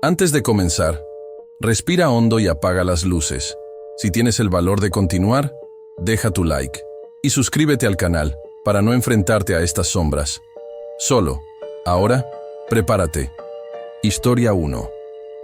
Antes de comenzar, respira hondo y apaga las luces. Si tienes el valor de continuar, deja tu like y suscríbete al canal para no enfrentarte a estas sombras. Solo. Ahora, prepárate. Historia 1.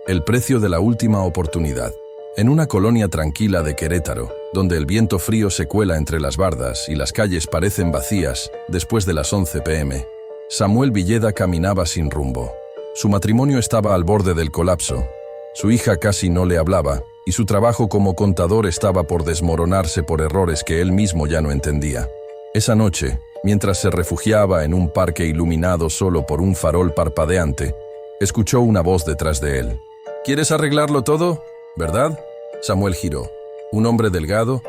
El precio de la última oportunidad. En una colonia tranquila de Querétaro, donde el viento frío se cuela entre las bardas y las calles parecen vacías después de las 11 p.m., Samuel Villeda caminaba sin rumbo. Su matrimonio estaba al borde del colapso. Su hija casi no le hablaba y su trabajo como contador estaba por desmoronarse por errores que él mismo ya no entendía. Esa noche, mientras se refugiaba en un parque iluminado solo por un farol parpadeante, escuchó una voz detrás de él. «¿Quieres arreglarlo todo? ¿Verdad?» Samuel giró. Un hombre delgado,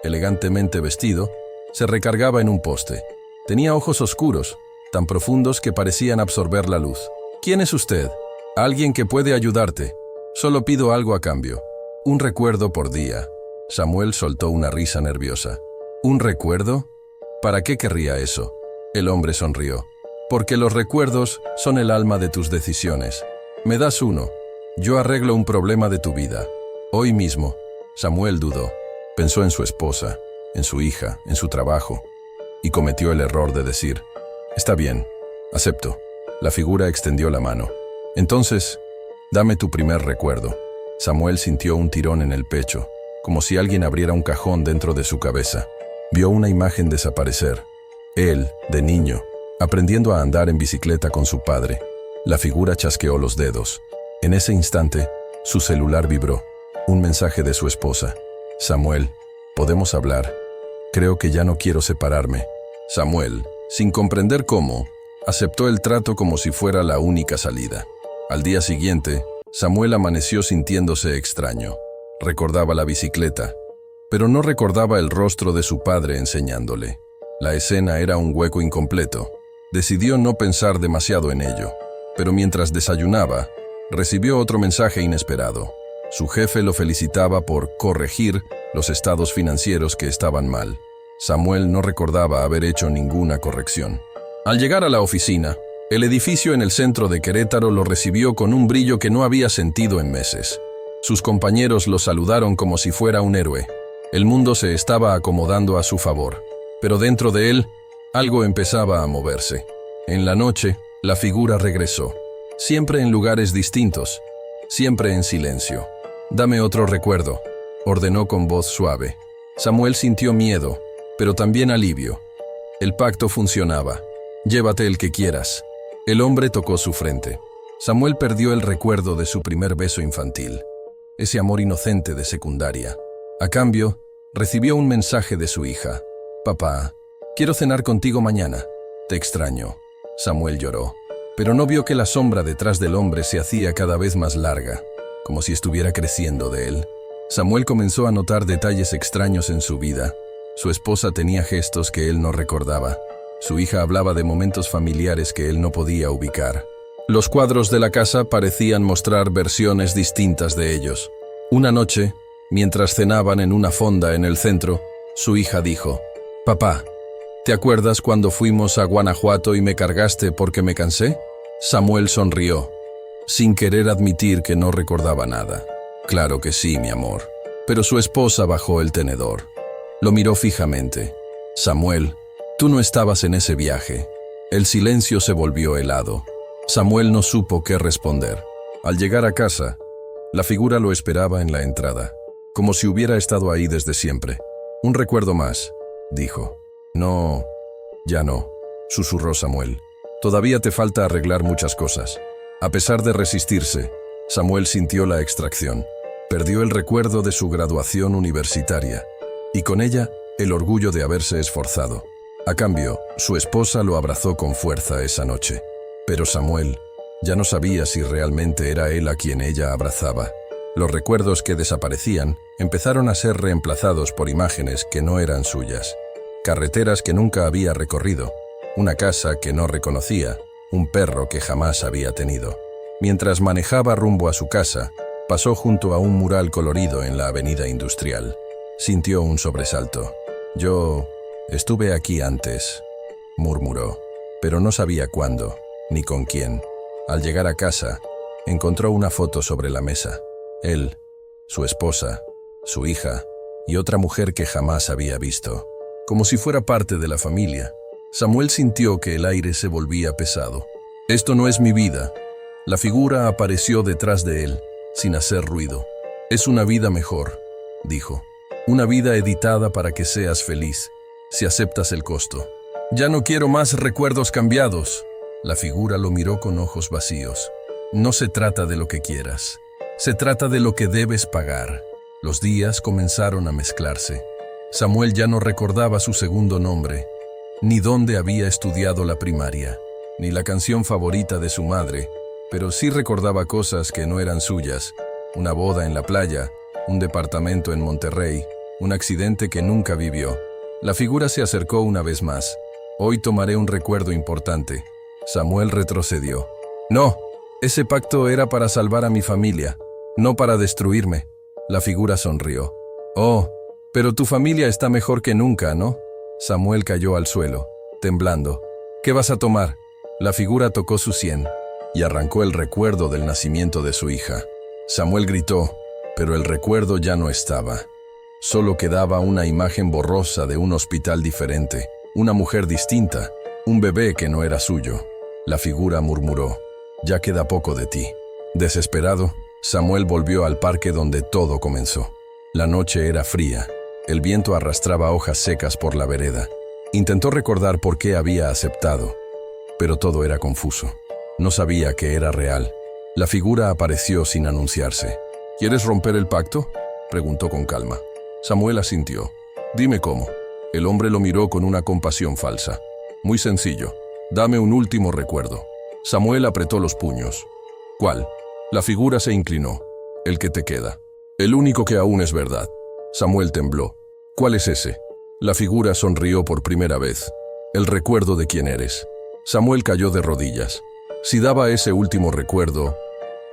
elegantemente vestido, se recargaba en un poste. Tenía ojos oscuros, tan profundos que parecían absorber la luz. «¿Quién es usted?» «Alguien que puede ayudarte. Solo pido algo a cambio. Un recuerdo por día». Samuel soltó una risa nerviosa. «¿Un recuerdo? ¿Para qué querría eso?» El hombre sonrió. «Porque los recuerdos son el alma de tus decisiones. Me das uno. Yo arreglo un problema de tu vida. Hoy mismo». Samuel dudó. Pensó en su esposa, en su hija, en su trabajo, y cometió el error de decir: «Está bien, acepto». La figura extendió la mano. «Entonces, dame tu primer recuerdo». Samuel sintió un tirón en el pecho, como si alguien abriera un cajón dentro de su cabeza. Vio una imagen desaparecer. Él, de niño, aprendiendo a andar en bicicleta con su padre. La figura chasqueó los dedos. En ese instante, su celular vibró. Un mensaje de su esposa. «Samuel, ¿podemos hablar? Creo que ya no quiero separarme». Samuel, sin comprender cómo, aceptó el trato como si fuera la única salida. Al día siguiente, Samuel amaneció sintiéndose extraño. Recordaba la bicicleta, pero no recordaba el rostro de su padre enseñándole. La escena era un hueco incompleto. Decidió no pensar demasiado en ello, pero mientras desayunaba, recibió otro mensaje inesperado. Su jefe lo felicitaba por corregir los estados financieros que estaban mal. Samuel no recordaba haber hecho ninguna corrección. Al llegar a la oficina, el edificio en el centro de Querétaro lo recibió con un brillo que no había sentido en meses. Sus compañeros lo saludaron como si fuera un héroe. El mundo se estaba acomodando a su favor, pero dentro de él, algo empezaba a moverse. En la noche, la figura regresó. Siempre en lugares distintos, siempre en silencio. «Dame otro recuerdo», ordenó con voz suave. Samuel sintió miedo, pero también alivio. El pacto funcionaba. «Llévate el que quieras». El hombre tocó su frente. Samuel perdió el recuerdo de su primer beso infantil, ese amor inocente de secundaria. A cambio, recibió un mensaje de su hija. «Papá, quiero cenar contigo mañana. Te extraño». Samuel lloró, pero no vio que la sombra detrás del hombre se hacía cada vez más larga, como si estuviera creciendo de él. Samuel comenzó a notar detalles extraños en su vida. Su esposa tenía gestos que él no recordaba. Su hija hablaba de momentos familiares que él no podía ubicar. Los cuadros de la casa parecían mostrar versiones distintas de ellos. Una noche, mientras cenaban en una fonda en el centro, su hija dijo: «Papá, ¿te acuerdas cuando fuimos a Guanajuato y me cargaste porque me cansé?» Samuel sonrió, sin querer admitir que no recordaba nada. «Claro que sí, mi amor». Pero su esposa bajó el tenedor. Lo miró fijamente. «Samuel, tú no estabas en ese viaje». El silencio se volvió helado. Samuel no supo qué responder. Al llegar a casa, la figura lo esperaba en la entrada, como si hubiera estado ahí desde siempre. «Un recuerdo más», dijo. «No, ya no», susurró Samuel. «Todavía te falta arreglar muchas cosas». A pesar de resistirse, Samuel sintió la extracción. Perdió el recuerdo de su graduación universitaria, y con ella, el orgullo de haberse esforzado. A cambio, su esposa lo abrazó con fuerza esa noche. Pero Samuel ya no sabía si realmente era él a quien ella abrazaba. Los recuerdos que desaparecían empezaron a ser reemplazados por imágenes que no eran suyas. Carreteras que nunca había recorrido, una casa que no reconocía, un perro que jamás había tenido. Mientras manejaba rumbo a su casa, pasó junto a un mural colorido en la avenida industrial. Sintió un sobresalto. «Yo estuve aquí antes», murmuró, pero no sabía cuándo, ni con quién. Al llegar a casa, Encontró una foto sobre la mesa. Él, su esposa, su hija y otra mujer que jamás había visto. Como si fuera parte de la familia. Samuel sintió que el aire se volvía pesado. «Esto no es mi vida». La figura apareció detrás de él, sin hacer ruido. «Es una vida mejor», dijo. «Una vida editada para que seas feliz, si aceptas el costo». «Ya no quiero más recuerdos cambiados». La figura lo miró con ojos vacíos. «No se trata de lo que quieras. Se trata de lo que debes pagar». Los días comenzaron a mezclarse. Samuel ya no recordaba su segundo nombre, ni dónde había estudiado la primaria, ni la canción favorita de su madre, pero sí recordaba cosas que no eran suyas: una boda en la playa, un departamento en Monterrey, un accidente que nunca vivió. La figura se acercó una vez más. «Hoy tomaré un recuerdo importante». Samuel retrocedió. «No, ese pacto era para salvar a mi familia, no para destruirme». La figura sonrió. «Oh, pero tu familia está mejor que nunca, ¿no?» Samuel cayó al suelo, temblando. «¿Qué vas a tomar?» La figura tocó su sien y arrancó el recuerdo del nacimiento de su hija. Samuel gritó, pero el recuerdo ya no estaba. Solo quedaba una imagen borrosa de un hospital diferente, una mujer distinta, un bebé que no era suyo. La figura murmuró: «Ya queda poco de ti». Desesperado, Samuel volvió al parque donde todo comenzó. La noche era fría. El viento arrastraba hojas secas por la vereda. Intentó recordar por qué había aceptado, pero todo era confuso. No sabía que era real. La figura apareció sin anunciarse. «¿Quieres romper el pacto?», preguntó con calma. Samuel asintió. «Dime cómo». El hombre lo miró con una compasión falsa. «Muy sencillo. Dame un último recuerdo». Samuel apretó los puños. «¿Cuál?». La figura se inclinó. «El que te queda. El único que aún es verdad». Samuel tembló. «¿Cuál es ese?». La figura sonrió por primera vez. «El recuerdo de quién eres». Samuel cayó de rodillas. Si daba ese último recuerdo,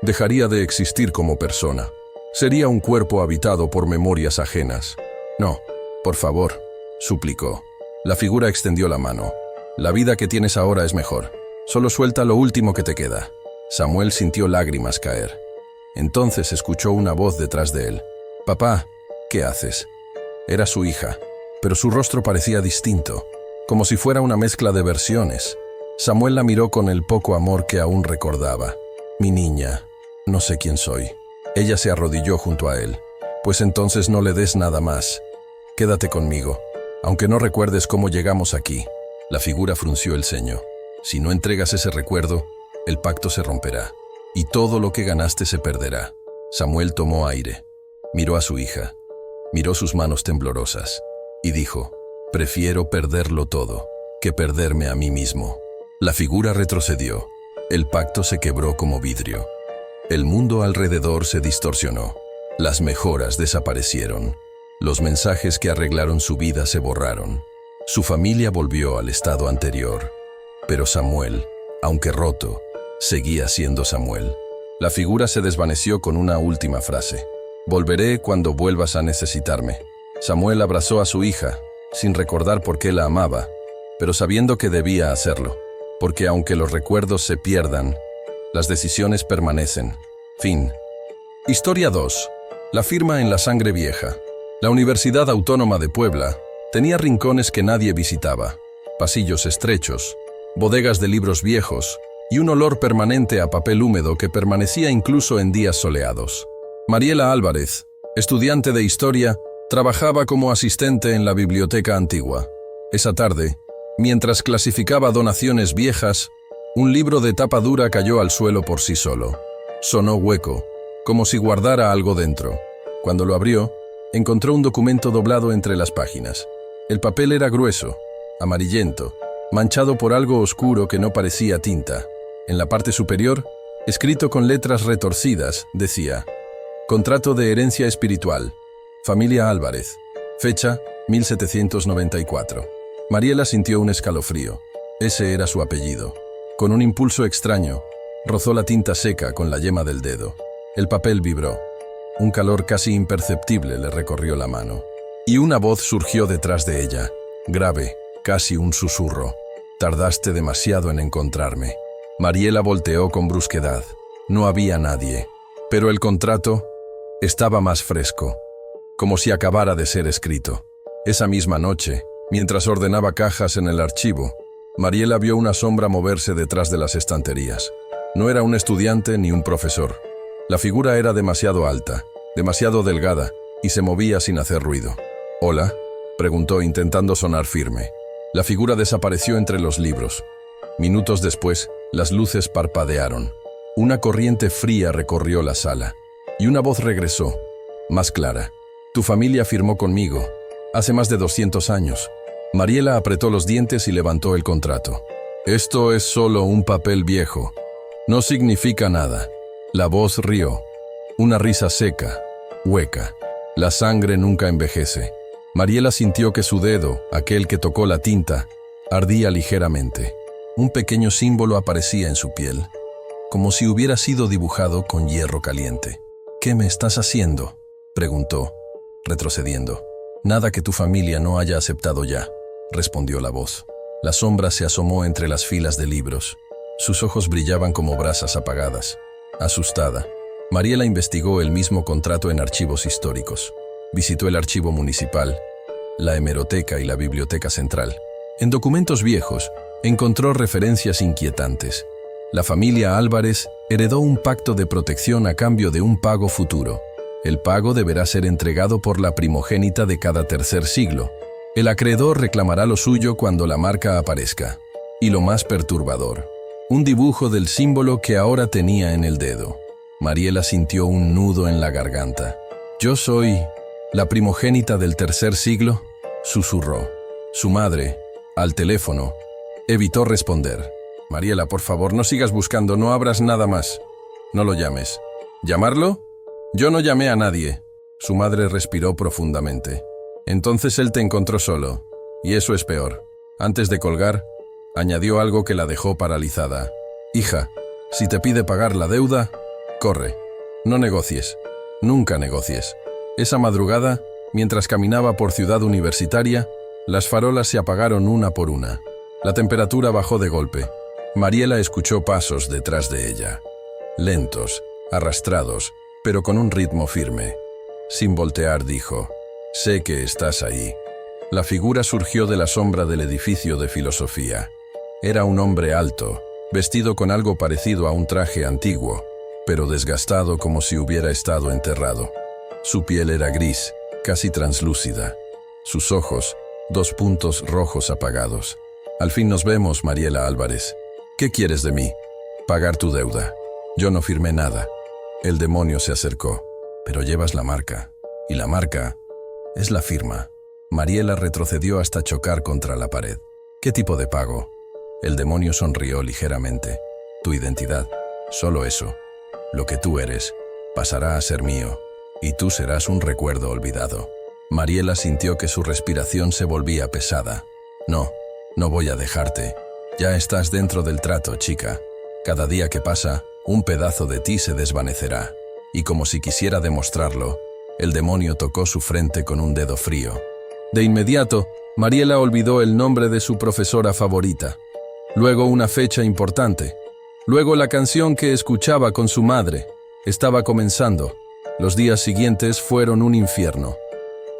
dejaría de existir como persona. Sería un cuerpo habitado por memorias ajenas. «No, por favor», suplicó. La figura extendió la mano. «La vida que tienes ahora es mejor. Solo suelta lo último que te queda». Samuel sintió lágrimas caer. Entonces escuchó una voz detrás de él. «Papá, ¿qué haces?». Era su hija, pero su rostro parecía distinto, como si fuera una mezcla de versiones. Samuel la miró con el poco amor que aún recordaba. «Mi niña, no sé quién soy». Ella se arrodilló junto a él. «Pues entonces no le des nada más. Quédate conmigo, aunque no recuerdes cómo llegamos aquí». La figura frunció el ceño. «Si no entregas ese recuerdo, el pacto se romperá, y todo lo que ganaste se perderá». Samuel tomó aire. Miró a su hija. Miró sus manos temblorosas. Y dijo: «Prefiero perderlo todo, que perderme a mí mismo». La figura retrocedió. El pacto se quebró como vidrio. El mundo alrededor se distorsionó. Las mejoras desaparecieron. Los mensajes que arreglaron su vida se borraron. Su familia volvió al estado anterior. Pero Samuel, aunque roto, seguía siendo Samuel. La figura se desvaneció con una última frase: «Volveré cuando vuelvas a necesitarme». Samuel abrazó a su hija, sin recordar por qué la amaba, pero sabiendo que debía hacerlo, porque aunque los recuerdos se pierdan, las decisiones permanecen. Fin. Historia 2. La firma en la sangre vieja. La Universidad Autónoma de Puebla tenía rincones que nadie visitaba, pasillos estrechos, bodegas de libros viejos y un olor permanente a papel húmedo que permanecía incluso en días soleados. Mariela Álvarez, estudiante de historia, trabajaba como asistente en la biblioteca antigua. Esa tarde, mientras clasificaba donaciones viejas, un libro de tapa dura cayó al suelo por sí solo. Sonó hueco, como si guardara algo dentro. Cuando lo abrió, encontró un documento doblado entre las páginas. El papel era grueso, amarillento, manchado por algo oscuro que no parecía tinta. En la parte superior, escrito con letras retorcidas, decía: «Contrato de herencia espiritual. Familia Álvarez. Fecha 1794». Mariela sintió un escalofrío. Ese era su apellido. Con un impulso extraño, rozó la tinta seca con la yema del dedo. El papel vibró. Un calor casi imperceptible le recorrió la mano. Y una voz surgió detrás de ella, grave, casi un susurro: «Tardaste demasiado en encontrarme». Mariela volteó con brusquedad. No había nadie, pero el contrato estaba más fresco, como si acabara de ser escrito. Esa misma noche, mientras ordenaba cajas en el archivo, Mariela vio una sombra moverse detrás de las estanterías. No era un estudiante ni un profesor. La figura era demasiado alta, demasiado delgada, y se movía sin hacer ruido. «¿Hola?», preguntó intentando sonar firme. La figura desapareció entre los libros. Minutos después, las luces parpadearon. Una corriente fría recorrió la sala, y una voz regresó, más clara. «Tu familia firmó conmigo, hace más de 200 años». Mariela apretó los dientes y levantó el contrato. «Esto es solo un papel viejo. No significa nada». La voz rió. Una risa seca, hueca. La sangre nunca envejece. Mariela sintió que su dedo, aquel que tocó la tinta, ardía ligeramente. Un pequeño símbolo aparecía en su piel, como si hubiera sido dibujado con hierro caliente. «¿Qué me estás haciendo?», preguntó, retrocediendo. «Nada que tu familia no haya aceptado ya», respondió la voz. La sombra se asomó entre las filas de libros. Sus ojos brillaban como brasas apagadas. Asustada, Mariela investigó el mismo contrato en archivos históricos. Visitó el archivo municipal, la hemeroteca y la biblioteca central. En documentos viejos, encontró referencias inquietantes. La familia Álvarez heredó un pacto de protección a cambio de un pago futuro. El pago deberá ser entregado por la primogénita de cada tercer siglo. El acreedor reclamará lo suyo cuando la marca aparezca. Y lo más perturbador, un dibujo del símbolo que ahora tenía en el dedo. Mariela sintió un nudo en la garganta. «¿Yo soy la primogénita del tercer siglo?», susurró. Su madre, al teléfono, evitó responder. «Mariela, por favor, no sigas buscando, no abras nada más. No lo llames». «¿Llamarlo? Yo no llamé a nadie». Su madre respiró profundamente. «Entonces él te encontró solo. Y eso es peor». Antes de colgar, añadió algo que la dejó paralizada. «Hija, si te pide pagar la deuda, corre. No negocies. Nunca negocies». Esa madrugada, mientras caminaba por Ciudad Universitaria, las farolas se apagaron una por una. La temperatura bajó de golpe. Mariela escuchó pasos detrás de ella. Lentos, arrastrados, pero con un ritmo firme. Sin voltear dijo: «Sé que estás ahí». La figura surgió de la sombra del edificio de filosofía. Era un hombre alto, vestido con algo parecido a un traje antiguo, pero desgastado como si hubiera estado enterrado. Su piel era gris, casi translúcida. Sus ojos, 2 puntos rojos apagados. «Al fin nos vemos, Mariela Álvarez. ¿Qué quieres de mí?». «Pagar tu deuda». «Yo no firmé nada». El demonio se acercó. «Pero llevas la marca. Y la marca es la firma». Mariela retrocedió hasta chocar contra la pared. «¿Qué tipo de pago?». El demonio sonrió ligeramente. «Tu identidad. Solo eso. Lo que tú eres pasará a ser mío, y tú serás un recuerdo olvidado». Mariela sintió que su respiración se volvía pesada. «No, no voy a dejarte. Ya estás dentro del trato, chica. Cada día que pasa, un pedazo de ti se desvanecerá». Y como si quisiera demostrarlo, el demonio tocó su frente con un dedo frío. De inmediato, Mariela olvidó el nombre de su profesora favorita. Luego una fecha importante. Luego la canción que escuchaba con su madre. Estaba comenzando. Los días siguientes fueron un infierno.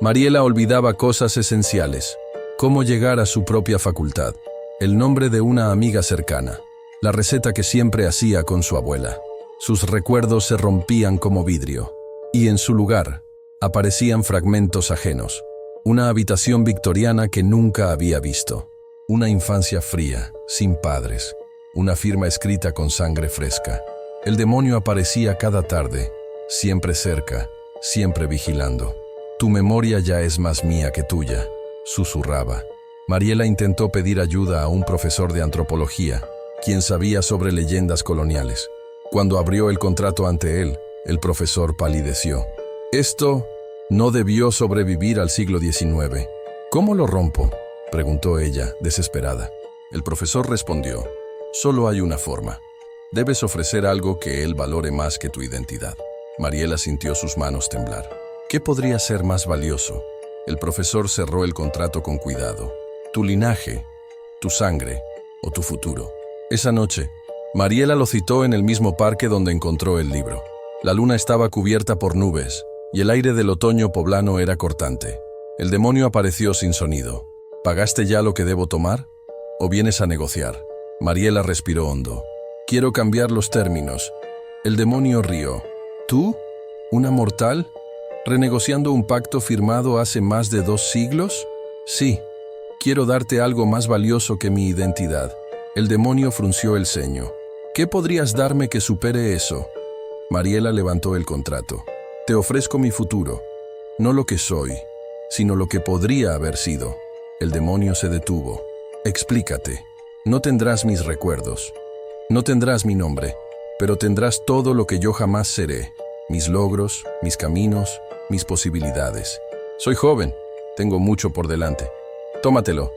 Mariela olvidaba cosas esenciales. Cómo llegar a su propia facultad. El nombre de una amiga cercana. La receta que siempre hacía con su abuela. Sus recuerdos se rompían como vidrio. Y en su lugar, aparecían fragmentos ajenos. Una habitación victoriana que nunca había visto. Una infancia fría, sin padres. Una firma escrita con sangre fresca. El demonio aparecía cada tarde, siempre cerca, siempre vigilando. «Tu memoria ya es más mía que tuya», susurraba. Mariela intentó pedir ayuda a un profesor de antropología, quien sabía sobre leyendas coloniales. Cuando abrió el contrato ante él, el profesor palideció. «Esto no debió sobrevivir al siglo XIX». «¿Cómo lo rompo?», preguntó ella, desesperada. El profesor respondió: «Solo hay una forma. Debes ofrecer algo que él valore más que tu identidad». Mariela sintió sus manos temblar. ¿Qué podría ser más valioso? El profesor cerró el contrato con cuidado. «Tu linaje, tu sangre o tu futuro». Esa noche, Mariela lo citó en el mismo parque donde encontró el libro. La luna estaba cubierta por nubes, y el aire del otoño poblano era cortante. El demonio apareció sin sonido. ¿Pagaste ya lo que debo tomar? ¿O vienes a negociar? Mariela respiró hondo. Quiero cambiar los términos. El demonio rió. ¿Tú? ¿Una mortal? ¿Renegociando un pacto firmado hace más de 2 siglos? Sí. Quiero darte algo más valioso que mi identidad. El demonio frunció el ceño. ¿Qué podrías darme que supere eso? Mariela levantó el contrato. Te ofrezco mi futuro. No lo que soy, sino lo que podría haber sido. El demonio se detuvo. Explícate. No tendrás mis recuerdos. No tendrás mi nombre, pero tendrás todo lo que yo jamás seré. Mis logros, mis caminos, mis posibilidades. Soy joven. Tengo mucho por delante. Tómatelo.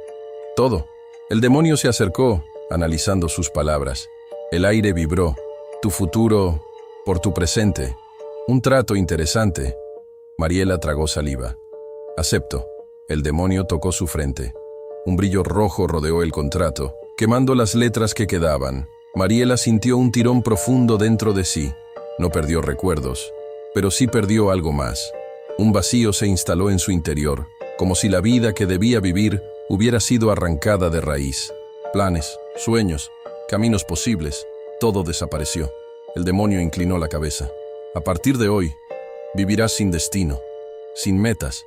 Todo. El demonio se acercó, analizando sus palabras. El aire vibró. Tu futuro por tu presente. Un trato interesante. Mariela tragó saliva. Acepto. El demonio tocó su frente. Un brillo rojo rodeó el contrato, quemando las letras que quedaban. Mariela sintió un tirón profundo dentro de sí. No perdió recuerdos, pero sí perdió algo más. Un vacío se instaló en su interior, como si la vida que debía vivir hubiera sido arrancada de raíz. Planes, sueños, caminos posibles, todo desapareció. El demonio inclinó la cabeza. A partir de hoy, vivirás sin destino, sin metas,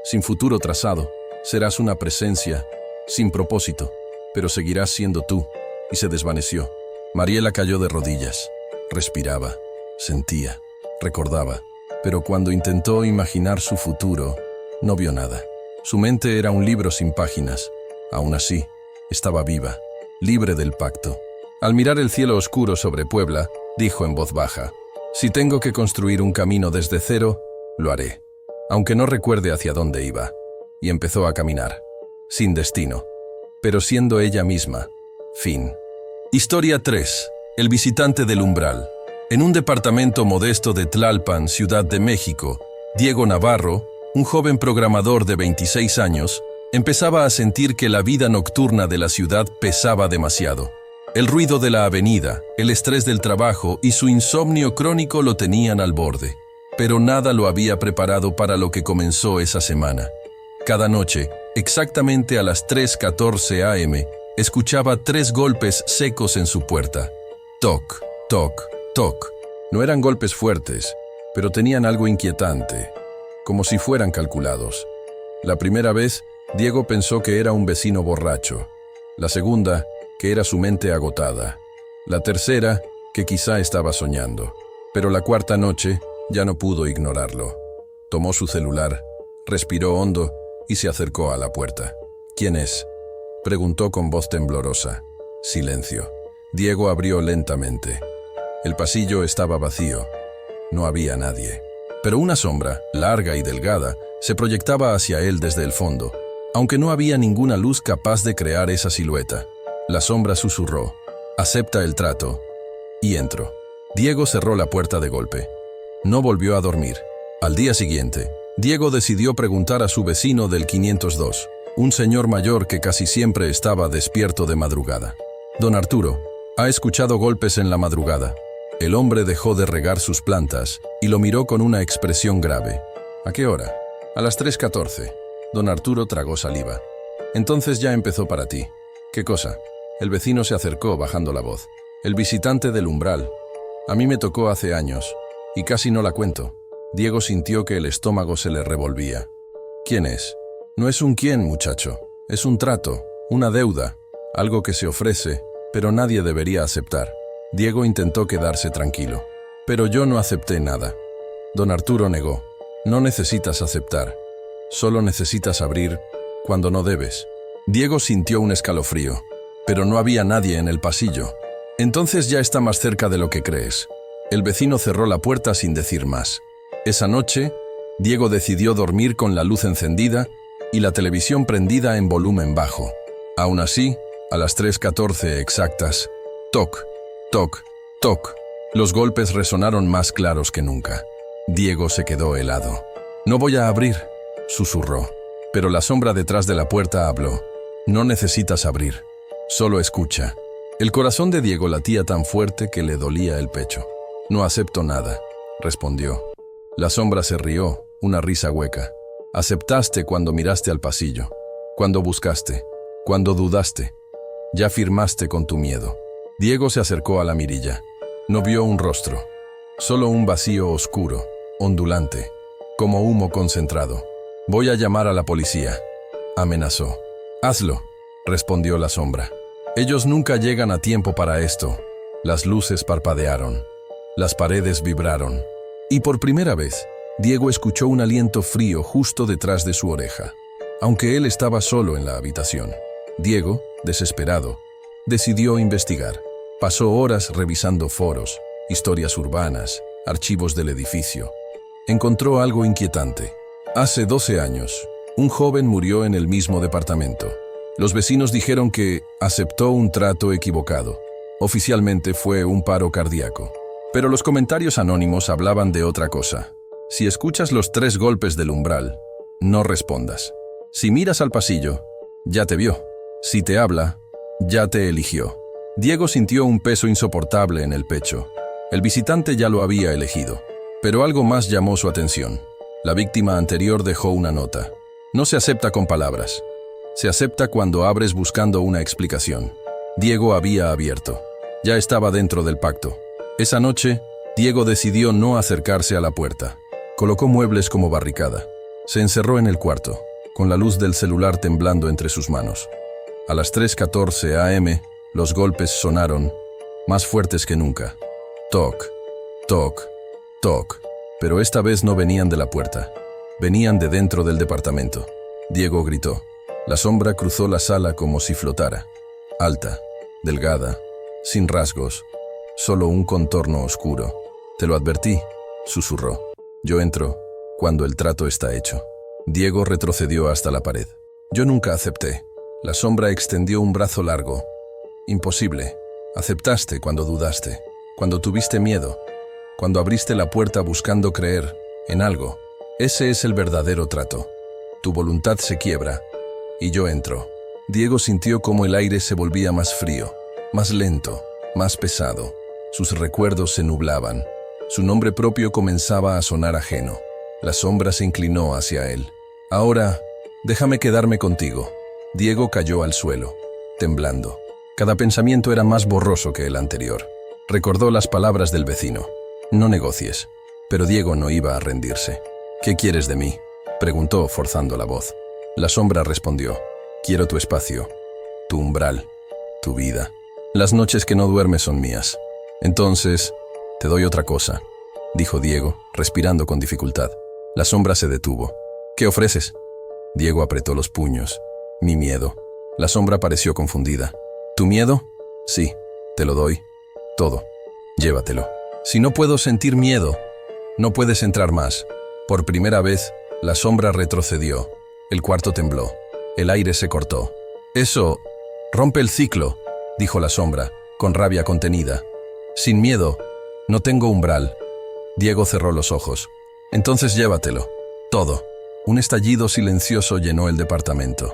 sin futuro trazado. Serás una presencia, sin propósito, pero seguirás siendo tú. Y se desvaneció. Mariela cayó de rodillas. Respiraba, sentía, recordaba. Pero cuando intentó imaginar su futuro, no vio nada. Su mente era un libro sin páginas. Aún así, estaba viva, libre del pacto. Al mirar el cielo oscuro sobre Puebla, dijo en voz baja: si tengo que construir un camino desde cero, lo haré, aunque no recuerde hacia dónde iba. Y empezó a caminar, sin destino, pero siendo ella misma. Fin. Historia 3. El visitante del umbral. En un departamento modesto de Tlalpan, Ciudad de México, Diego Navarro, un joven programador de 26 años, empezaba a sentir que la vida nocturna de la ciudad pesaba demasiado. El ruido de la avenida, el estrés del trabajo y su insomnio crónico lo tenían al borde. Pero nada lo había preparado para lo que comenzó esa semana. Cada noche, exactamente a las 3:14 a.m., escuchaba 3 golpes secos en su puerta. Toc, toc, toc. No eran golpes fuertes, pero tenían algo inquietante, como si fueran calculados. La primera vez, Diego pensó que era un vecino borracho. La segunda, que era su mente agotada. La tercera, que quizá estaba soñando. Pero la cuarta noche, ya no pudo ignorarlo. Tomó su celular, respiró hondo y se acercó a la puerta. ¿Quién es?, preguntó con voz temblorosa. Silencio. Diego abrió lentamente. El pasillo estaba vacío. No había nadie. Pero una sombra, larga y delgada, se proyectaba hacia él desde el fondo, aunque no había ninguna luz capaz de crear esa silueta. La sombra susurró: acepta el trato. Y entró. Diego cerró la puerta de golpe. No volvió a dormir. Al día siguiente, Diego decidió preguntar a su vecino del 502, un señor mayor que casi siempre estaba despierto de madrugada. Don Arturo, ha escuchado golpes en la madrugada. El hombre dejó de regar sus plantas y lo miró con una expresión grave. ¿A qué hora? A las 3:14. Don Arturo tragó saliva. Entonces ya empezó para ti. ¿Qué cosa? El vecino se acercó bajando la voz. El visitante del umbral. A mí me tocó hace años, y casi no la cuento. Diego sintió que el estómago se le revolvía. ¿Quién es? No es un quién, muchacho. Es un trato, una deuda, algo que se ofrece, pero nadie debería aceptar. Diego intentó quedarse tranquilo. Pero yo no acepté nada. Don Arturo negó. No necesitas aceptar. Solo necesitas abrir cuando no debes. Diego sintió un escalofrío, pero no había nadie en el pasillo. Entonces ya está más cerca de lo que crees. El vecino cerró la puerta sin decir más. Esa noche, Diego decidió dormir con la luz encendida y la televisión prendida en volumen bajo. Aún así, a las 3:14 exactas, toc, toc, toc, los golpes resonaron más claros que nunca. Diego se quedó helado. No voy a abrir, susurró. Pero la sombra detrás de la puerta habló. No necesitas abrir, solo escucha. El corazón de Diego latía tan fuerte que le dolía el pecho. «No acepto nada», respondió. La sombra se rió, una risa hueca. «Aceptaste cuando miraste al pasillo, cuando buscaste, cuando dudaste. Ya firmaste con tu miedo». Diego se acercó a la mirilla. No vio un rostro, solo un vacío oscuro, ondulante, como humo concentrado. «Voy a llamar a la policía», amenazó. «Hazlo», respondió la sombra. «Ellos nunca llegan a tiempo para esto». Las luces parpadearon, las paredes vibraron, y por primera vez, Diego escuchó un aliento frío justo detrás de su oreja. Aunque él estaba solo en la habitación, Diego, desesperado, decidió investigar. Pasó horas revisando foros, historias urbanas, archivos del edificio. Encontró algo inquietante. Hace 12 años, un joven murió en el mismo departamento. Los vecinos dijeron que aceptó un trato equivocado. Oficialmente fue un paro cardíaco. Pero los comentarios anónimos hablaban de otra cosa. Si escuchas los 3 golpes del umbral, no respondas. Si miras al pasillo, ya te vio. Si te habla, ya te eligió. Diego sintió un peso insoportable en el pecho. El visitante ya lo había elegido. Pero algo más llamó su atención. La víctima anterior dejó una nota. No se acepta con palabras. Se acepta cuando abres buscando una explicación. Diego había abierto. Ya estaba dentro del pacto. Esa noche, Diego decidió no acercarse a la puerta. Colocó muebles como barricada. Se encerró en el cuarto, con la luz del celular temblando entre sus manos. A las 3:14 am, los golpes sonaron, más fuertes que nunca. Toc, toc, toc. Pero esta vez no venían de la puerta. Venían de dentro del departamento. Diego gritó. La sombra cruzó la sala como si flotara. Alta, delgada, sin rasgos, solo un contorno oscuro. «Te lo advertí», susurró. «Yo entro cuando el trato está hecho». Diego retrocedió hasta la pared. «Yo nunca acepté». La sombra extendió un brazo largo. «Imposible. Aceptaste cuando dudaste, cuando tuviste miedo, cuando abriste la puerta buscando creer en algo. Ese es el verdadero trato. Tu voluntad se quiebra, y yo entro». Diego sintió como el aire se volvía más frío, más lento, más pesado. Sus recuerdos se nublaban. Su nombre propio comenzaba a sonar ajeno. La sombra se inclinó hacia él. «Ahora, déjame quedarme contigo». Diego cayó al suelo, temblando. Cada pensamiento era más borroso que el anterior. Recordó las palabras del vecino. «No negocies». Pero Diego no iba a rendirse. «¿Qué quieres de mí?», preguntó forzando la voz. La sombra respondió. «Quiero tu espacio, tu umbral, tu vida. Las noches que no duermes son mías. Entonces, te doy otra cosa», dijo Diego, respirando con dificultad. La sombra se detuvo. «¿Qué ofreces?». Diego apretó los puños. «Mi miedo». La sombra pareció confundida. «¿Tu miedo?». «Sí, te lo doy. Todo. Llévatelo». «Si no puedo sentir miedo, no puedes entrar más». Por primera vez, la sombra retrocedió. El cuarto tembló. El aire se cortó. «Eso rompe el ciclo», dijo la sombra, con rabia contenida. «Sin miedo, no tengo umbral». Diego cerró los ojos. «Entonces llévatelo. Todo». Un estallido silencioso llenó el departamento.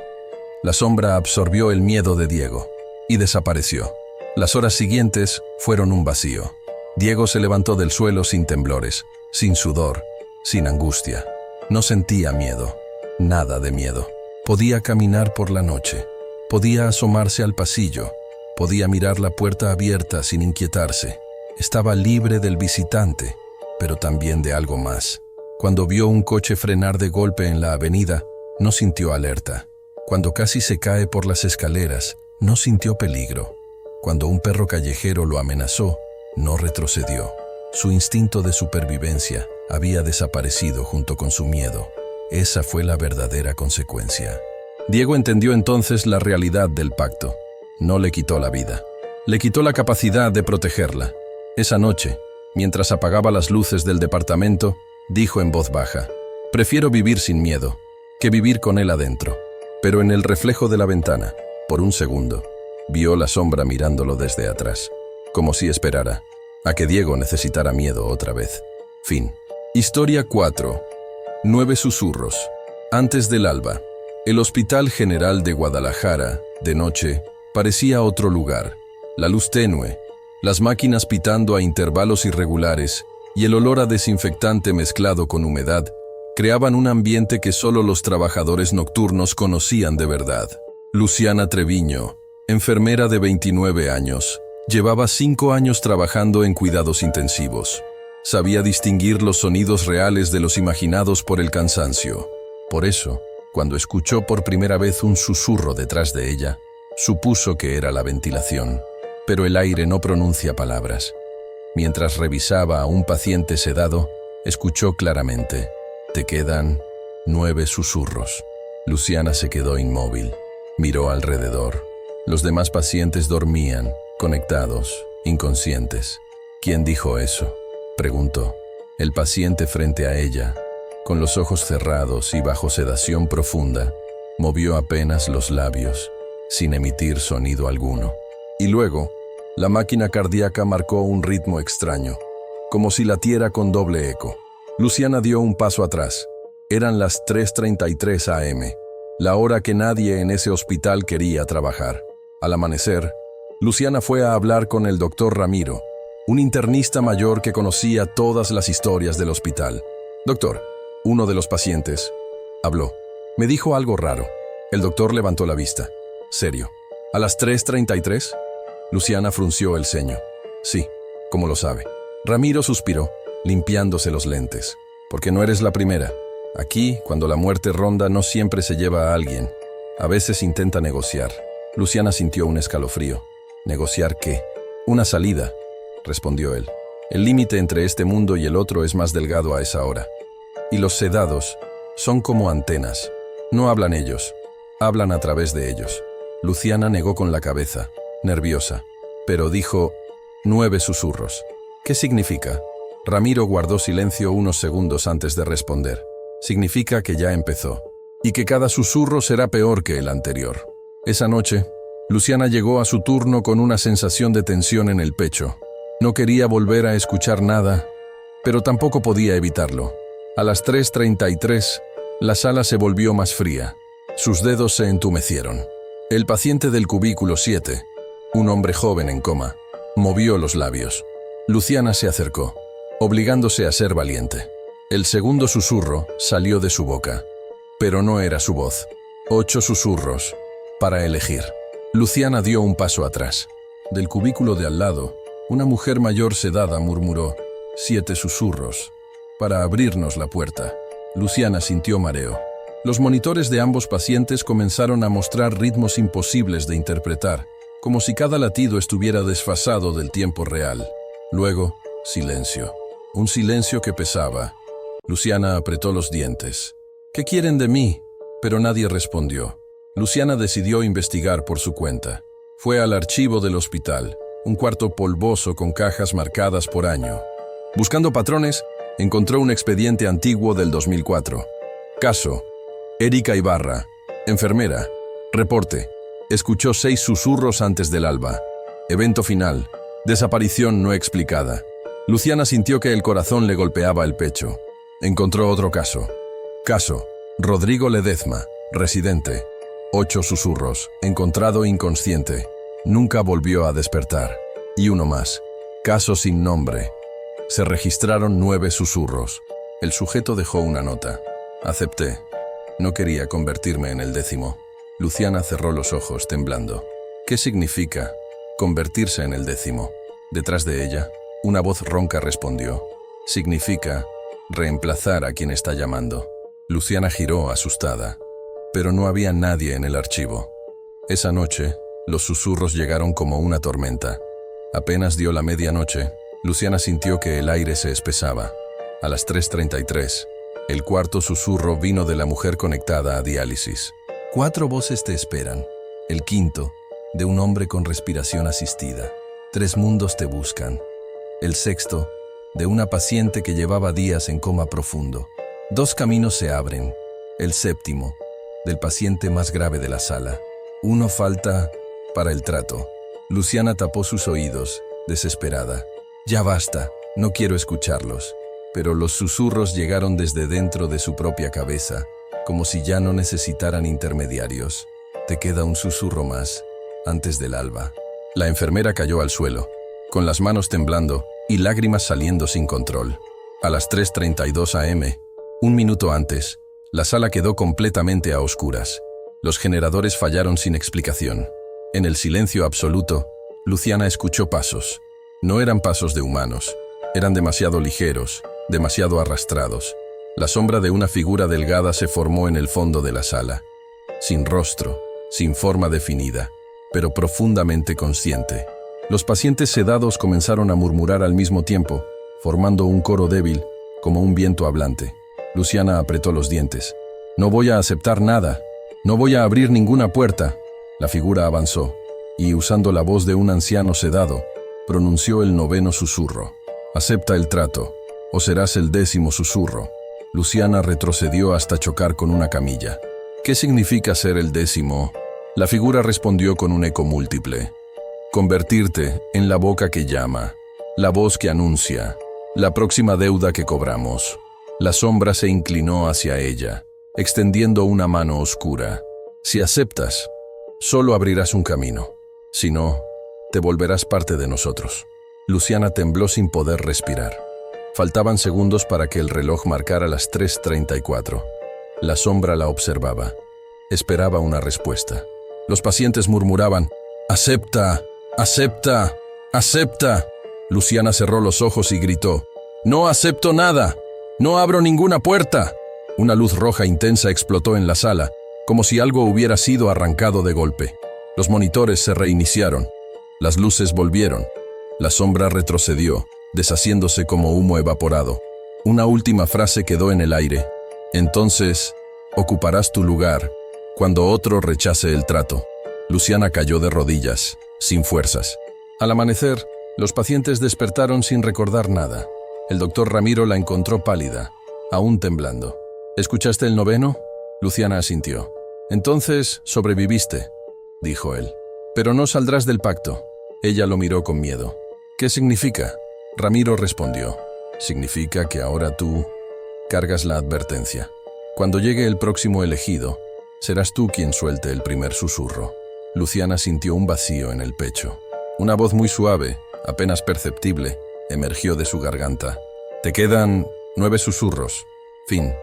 La sombra absorbió el miedo de Diego y desapareció. Las horas siguientes fueron un vacío. Diego se levantó del suelo sin temblores, sin sudor, sin angustia. No sentía miedo, nada de miedo. Podía caminar por la noche, podía asomarse al pasillo, podía mirar la puerta abierta sin inquietarse. Estaba libre del visitante, pero también de algo más. Cuando vio un coche frenar de golpe en la avenida, no sintió alerta. Cuando casi se cae por las escaleras, no sintió peligro. Cuando un perro callejero lo amenazó, no retrocedió. Su instinto de supervivencia había desaparecido junto con su miedo. Esa fue la verdadera consecuencia. Diego entendió entonces la realidad del pacto. No le quitó la vida. Le quitó la capacidad de protegerla. Esa noche, mientras apagaba las luces del departamento, dijo en voz baja: «Prefiero vivir sin miedo que vivir con él adentro». Pero en el reflejo de la ventana, por un segundo, vio la sombra mirándolo desde atrás, como si esperara a que Diego necesitara miedo otra vez. Fin. Historia 4. 9 susurros. Antes del alba. El Hospital General de Guadalajara, de noche, parecía otro lugar. la luz tenue, las máquinas pitando a intervalos irregulares y el olor a desinfectante mezclado con humedad creaban un ambiente que solo los trabajadores nocturnos conocían de verdad. Luciana Treviño, enfermera de 29 años, llevaba 5 años trabajando en cuidados intensivos. Sabía distinguir los sonidos reales de los imaginados por el cansancio. Por eso, cuando escuchó por primera vez un susurro detrás de ella, supuso que era la ventilación, pero el aire no pronuncia palabras. Mientras revisaba a un paciente sedado, escuchó claramente: «Te quedan 9 susurros». Luciana se quedó inmóvil. Miró alrededor. Los demás pacientes dormían, conectados, inconscientes. «¿Quién dijo eso?», preguntó. El paciente frente a ella, con los ojos cerrados y bajo sedación profunda, movió apenas los labios, sin emitir sonido alguno. Y luego, la máquina cardíaca marcó un ritmo extraño, como si latiera con doble eco. Luciana dio un paso atrás. Eran las 3:33 a.m., la hora que nadie en ese hospital quería trabajar. Al amanecer, Luciana fue a hablar con el doctor Ramiro, un internista mayor que conocía todas las historias del hospital. «Doctor», uno de los pacientes habló. «Me dijo algo raro». El doctor levantó la vista. Serio. «¿A las 3:33? Luciana frunció el ceño. «Sí, ¿cómo lo sabe?». Ramiro suspiró, limpiándose los lentes. «Porque no eres la primera. Aquí, cuando la muerte ronda, no siempre se lleva a alguien. A veces intenta negociar». Luciana sintió un escalofrío. «¿Negociar qué?». «Una salida», respondió él. «El límite entre este mundo y el otro es más delgado a esa hora. Y los sedados son como antenas. No hablan ellos, hablan a través de ellos». Luciana negó con la cabeza, nerviosa, pero dijo: 9 susurros. «¿Qué significa?». Ramiro guardó silencio unos segundos antes de responder. «Significa que ya empezó, y que cada susurro será peor que el anterior». Esa noche, Luciana llegó a su turno con una sensación de tensión en el pecho. No quería volver a escuchar nada, pero tampoco podía evitarlo. A las 3:33, la sala se volvió más fría. Sus dedos se entumecieron. El paciente del cubículo 7, un hombre joven en coma, movió los labios. Luciana se acercó, obligándose a ser valiente. El segundo susurro salió de su boca, pero no era su voz. 8 susurros, para elegir. Luciana dio un paso atrás. Del cubículo de al lado, una mujer mayor sedada murmuró: 7 susurros, para abrirnos la puerta. Luciana sintió mareo. Los monitores de ambos pacientes comenzaron a mostrar ritmos imposibles de interpretar, como si cada latido estuviera desfasado del tiempo real. Luego, silencio. Un silencio que pesaba. Luciana apretó los dientes. «¿Qué quieren de mí?». Pero nadie respondió. Luciana decidió investigar por su cuenta. Fue al archivo del hospital, un cuarto polvoso con cajas marcadas por año. Buscando patrones, encontró un expediente antiguo del 2004. Caso: Erika Ibarra, enfermera. Reporte: escuchó 6 susurros antes del alba. Evento final: desaparición no explicada. Luciana sintió que el corazón le golpeaba el pecho. Encontró otro caso. Caso: Rodrigo Ledezma, residente. 8 susurros, encontrado inconsciente. Nunca volvió a despertar. Y uno más. Caso sin nombre. Se registraron 9 susurros. El sujeto dejó una nota. Acepté. No quería convertirme en el 10º. Luciana cerró los ojos, temblando. ¿Qué significa convertirse en el 10º? Detrás de ella, una voz ronca respondió: significa reemplazar a quien está llamando. Luciana giró asustada, pero no había nadie en el archivo. Esa noche, los susurros llegaron como una tormenta. Apenas dio la medianoche, Luciana sintió que el aire se espesaba. A las 3:33, el cuarto susurro vino de la mujer conectada a diálisis. 4 voces te esperan. El quinto, de un hombre con respiración asistida. 3 mundos te buscan. El sexto, de una paciente que llevaba días en coma profundo. 2 caminos se abren. El séptimo, del paciente más grave de la sala. 1 falta para el trato. Luciana tapó sus oídos, desesperada. Ya basta, no quiero escucharlos. Pero los susurros llegaron desde dentro de su propia cabeza, como si ya no necesitaran intermediarios. Te queda un susurro más, antes del alba. La enfermera cayó al suelo, con las manos temblando y lágrimas saliendo sin control. A las 3:32 am, un minuto antes, la sala quedó completamente a oscuras. Los generadores fallaron sin explicación. En el silencio absoluto, Luciana escuchó pasos. No eran pasos de humanos. Eran demasiado ligeros, demasiado arrastrados. La sombra de una figura delgada se formó en el fondo de la sala. Sin rostro, sin forma definida, pero profundamente consciente. Los pacientes sedados comenzaron a murmurar al mismo tiempo, formando un coro débil, como un viento hablante. Luciana apretó los dientes. «No voy a aceptar nada. No voy a abrir ninguna puerta». La figura avanzó, y usando la voz de un anciano sedado, pronunció el 9º susurro. «Acepta el trato, o serás el 10º susurro». Luciana retrocedió hasta chocar con una camilla. «¿Qué significa ser el 10º?» La figura respondió con un eco múltiple. «Convertirte en la boca que llama, la voz que anuncia, la próxima deuda que cobramos». La sombra se inclinó hacia ella, extendiendo una mano oscura. «Si aceptas, solo abrirás un camino. Si no, te volverás parte de nosotros». Luciana tembló sin poder respirar. Faltaban segundos para que el reloj marcara las 3:34. La sombra la observaba. Esperaba una respuesta. Los pacientes murmuraban: «Acepta, acepta, acepta». Luciana cerró los ojos y gritó: «No acepto nada. No abro ninguna puerta». Una luz roja intensa explotó en la sala, como si algo hubiera sido arrancado de golpe. Los monitores se reiniciaron. Las luces volvieron. La sombra retrocedió, deshaciéndose como humo evaporado. Una última frase quedó en el aire. «Entonces, ocuparás tu lugar cuando otro rechace el trato». Luciana cayó de rodillas, sin fuerzas. Al amanecer, los pacientes despertaron sin recordar nada. El doctor Ramiro la encontró pálida, aún temblando. «¿Escuchaste el 9º?» Luciana asintió. «Entonces, sobreviviste», dijo él. «Pero no saldrás del pacto». Ella lo miró con miedo. «¿Qué significa?» Ramiro respondió: «Significa que ahora tú cargas la advertencia. Cuando llegue el próximo elegido, serás tú quien suelte el primer susurro». Luciana sintió un vacío en el pecho. Una voz muy suave, apenas perceptible, emergió de su garganta. «Te quedan 9 susurros. Fin».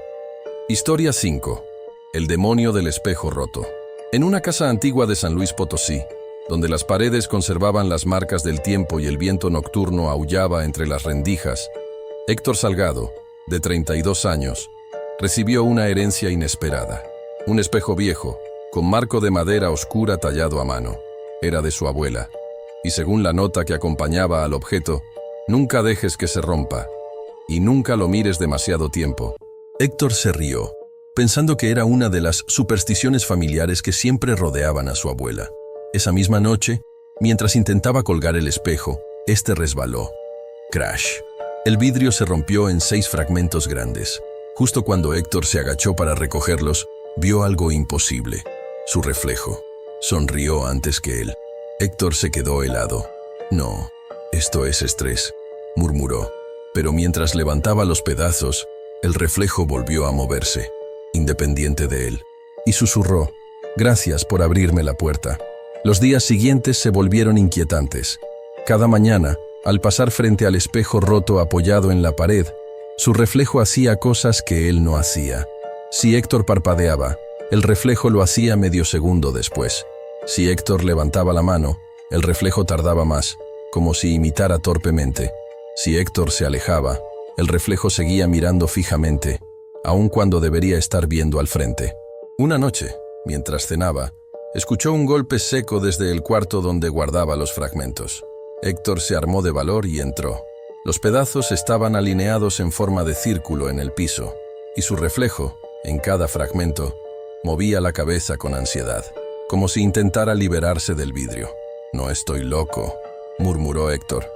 Historia 5. El demonio del espejo roto. En una casa antigua de San Luis Potosí, donde las paredes conservaban las marcas del tiempo y el viento nocturno aullaba entre las rendijas, Héctor Salgado, de 32 años, recibió una herencia inesperada. Un espejo viejo, con marco de madera oscura tallado a mano. Era de su abuela, y según la nota que acompañaba al objeto, «Nunca dejes que se rompa, y nunca lo mires demasiado tiempo». Héctor se rió, pensando que era una de las supersticiones familiares que siempre rodeaban a su abuela. Esa misma noche, mientras intentaba colgar el espejo, este resbaló. Crash. El vidrio se rompió en 6 fragmentos grandes. Justo cuando Héctor se agachó para recogerlos, vio algo imposible. Su reflejo. Sonrió antes que él. Héctor se quedó helado. «No, esto es estrés», murmuró. Pero mientras levantaba los pedazos, el reflejo volvió a moverse, independiente de él, y susurró: «Gracias por abrirme la puerta». Los días siguientes se volvieron inquietantes. Cada mañana, al pasar frente al espejo roto apoyado en la pared, su reflejo hacía cosas que él no hacía. Si Héctor parpadeaba, el reflejo lo hacía medio segundo después. Si Héctor levantaba la mano, el reflejo tardaba más, como si imitara torpemente. Si Héctor se alejaba, el reflejo seguía mirando fijamente, aun cuando debería estar viendo al frente. Una noche, mientras cenaba, escuchó un golpe seco desde el cuarto donde guardaba los fragmentos. Héctor se armó de valor y entró. Los pedazos estaban alineados en forma de círculo en el piso, y su reflejo, en cada fragmento, movía la cabeza con ansiedad, como si intentara liberarse del vidrio. «No estoy loco», murmuró Héctor.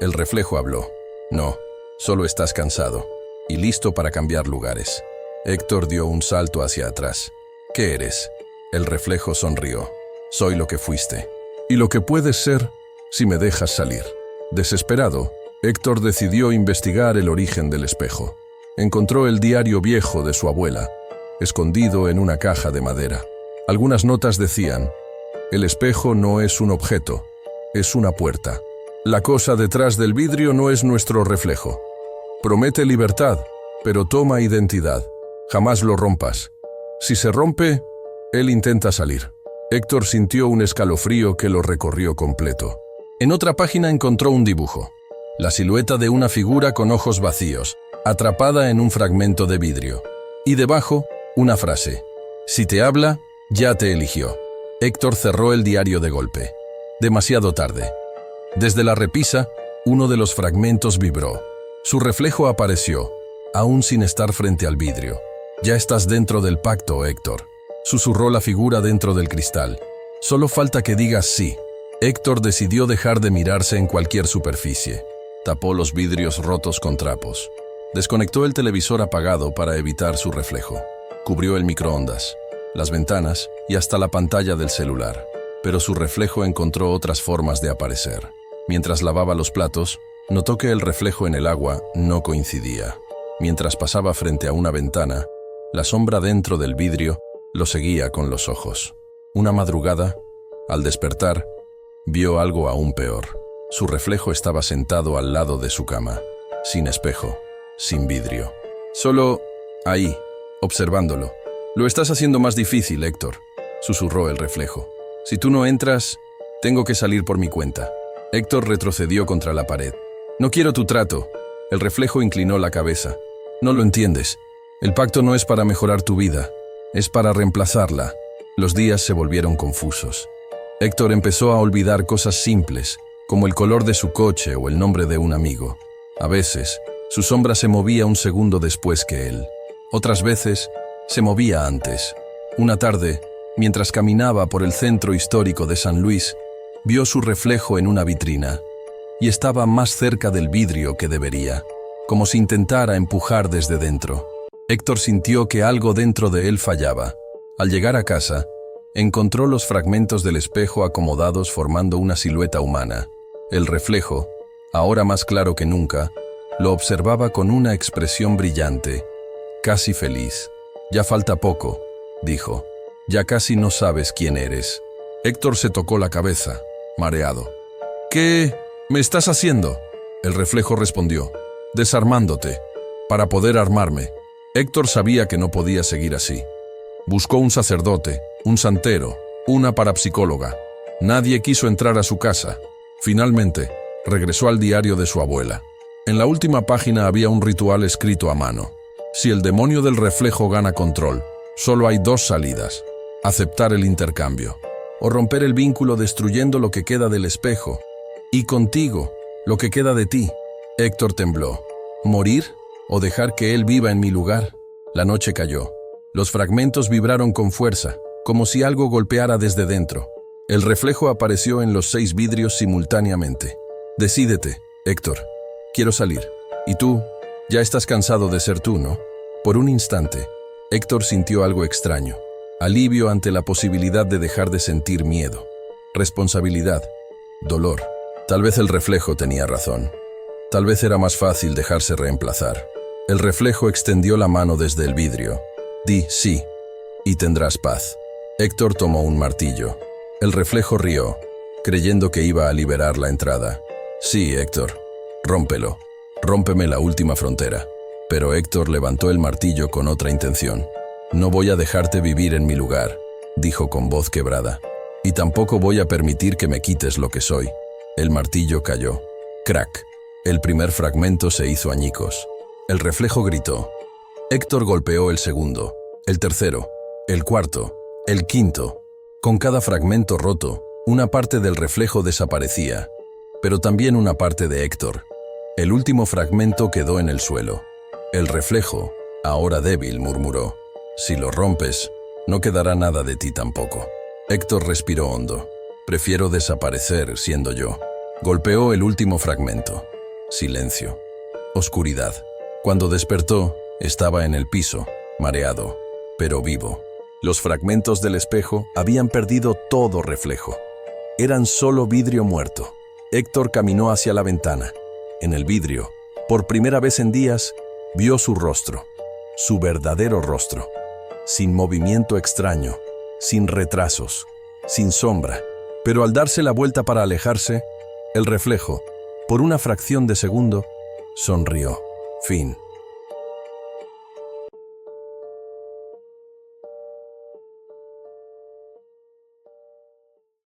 El reflejo habló. «No, solo estás cansado y listo para cambiar lugares». Héctor dio un salto hacia atrás. «¿Qué eres?». El reflejo sonrió. «Soy lo que fuiste y lo que puedes ser si me dejas salir». Desesperado, Héctor decidió investigar el origen del espejo. Encontró el diario viejo de su abuela, escondido en una caja de madera. Algunas notas decían: «El espejo no es un objeto, es una puerta. La cosa detrás del vidrio no es nuestro reflejo. Promete libertad, pero toma identidad. Jamás lo rompas. Si se rompe, él intenta salir. Héctor sintió un escalofrío que lo recorrió completo. En otra página encontró un dibujo. La silueta de una figura con ojos vacíos, atrapada en un fragmento de vidrio. Y debajo, una frase. Si te habla, ya te eligió. Héctor cerró el diario de golpe. Demasiado tarde. Desde la repisa, uno de los fragmentos vibró. Su reflejo apareció, aún sin estar frente al vidrio. Ya estás dentro del pacto, Héctor. Susurró la figura dentro del cristal. Solo falta que digas sí. Héctor decidió dejar de mirarse en cualquier superficie. Tapó los vidrios rotos con trapos. Desconectó el televisor apagado para evitar su reflejo. Cubrió el microondas, las ventanas y hasta la pantalla del celular. Pero su reflejo encontró otras formas de aparecer. Mientras lavaba los platos, notó que el reflejo en el agua no coincidía. Mientras pasaba frente a una ventana, la sombra dentro del vidrio lo seguía con los ojos. Una madrugada, al despertar, vio algo aún peor. Su reflejo estaba sentado al lado de su cama, sin espejo, sin vidrio. Solo ahí, observándolo. Lo estás haciendo más difícil, Héctor, susurró el reflejo. Si tú no entras, tengo que salir por mi cuenta. Héctor retrocedió contra la pared. No quiero tu trato. El reflejo inclinó la cabeza. No lo entiendes. El pacto no es para mejorar tu vida, es para reemplazarla. Los días se volvieron confusos. Héctor empezó a olvidar cosas simples, como el color de su coche o el nombre de un amigo. A veces, su sombra se movía un segundo después que él. Otras veces, se movía antes. Una tarde, mientras caminaba por el centro histórico de San Luis, vio su reflejo en una vitrina, y estaba más cerca del vidrio que debería, como si intentara empujar desde dentro. Héctor sintió que algo dentro de él fallaba. Al llegar a casa, encontró los fragmentos del espejo acomodados formando una silueta humana. El reflejo, ahora más claro que nunca, lo observaba con una expresión brillante, casi feliz. «Ya falta poco», dijo. «Ya casi no sabes quién eres». Héctor se tocó la cabeza, mareado. «¿Qué me estás haciendo?», el reflejo respondió. «Desarmándote, para poder armarme». Héctor sabía que no podía seguir así. Buscó un sacerdote, un santero, una parapsicóloga. Nadie quiso entrar a su casa. Finalmente, regresó al diario de su abuela. En la última página había un ritual escrito a mano. Si el demonio del reflejo gana control, solo hay dos salidas: aceptar el intercambio, o romper el vínculo destruyendo lo que queda del espejo, y contigo, lo que queda de ti. Héctor tembló. ¿Morir? ¿O dejar que él viva en mi lugar? La noche cayó. Los fragmentos vibraron con fuerza, como si algo golpeara desde dentro. El reflejo apareció en los 6 vidrios simultáneamente. «Decídete, Héctor. Quiero salir. Y tú, ya estás cansado de ser tú, ¿no?» Por un instante, Héctor sintió algo extraño. Alivio ante la posibilidad de dejar de sentir miedo. Responsabilidad. Dolor. Tal vez el reflejo tenía razón. Tal vez era más fácil dejarse reemplazar. El reflejo extendió la mano desde el vidrio. «Di sí, y tendrás paz». Héctor tomó un martillo. El reflejo rió, creyendo que iba a liberar la entrada. «Sí, Héctor, rómpelo. Rómpeme la última frontera». Pero Héctor levantó el martillo con otra intención. «No voy a dejarte vivir en mi lugar», dijo con voz quebrada. «Y tampoco voy a permitir que me quites lo que soy». El martillo cayó. Crack. El primer fragmento se hizo añicos. El reflejo gritó. Héctor golpeó el segundo, el tercero, el cuarto, el quinto. Con cada fragmento roto, una parte del reflejo desaparecía, pero también una parte de Héctor. El último fragmento quedó en el suelo. El reflejo, ahora débil, murmuró. «Si lo rompes, no quedará nada de ti tampoco». Héctor respiró hondo. «Prefiero desaparecer siendo yo». Golpeó el último fragmento. Silencio. Oscuridad. Cuando despertó, estaba en el piso, mareado, pero vivo. Los fragmentos del espejo habían perdido todo reflejo. Eran solo vidrio muerto. Héctor caminó hacia la ventana. En el vidrio, por primera vez en días, vio su rostro, su verdadero rostro, sin movimiento extraño, sin retrasos, sin sombra, Pero al darse la vuelta para alejarse, el reflejo, por una fracción de segundo, sonrió. Fin.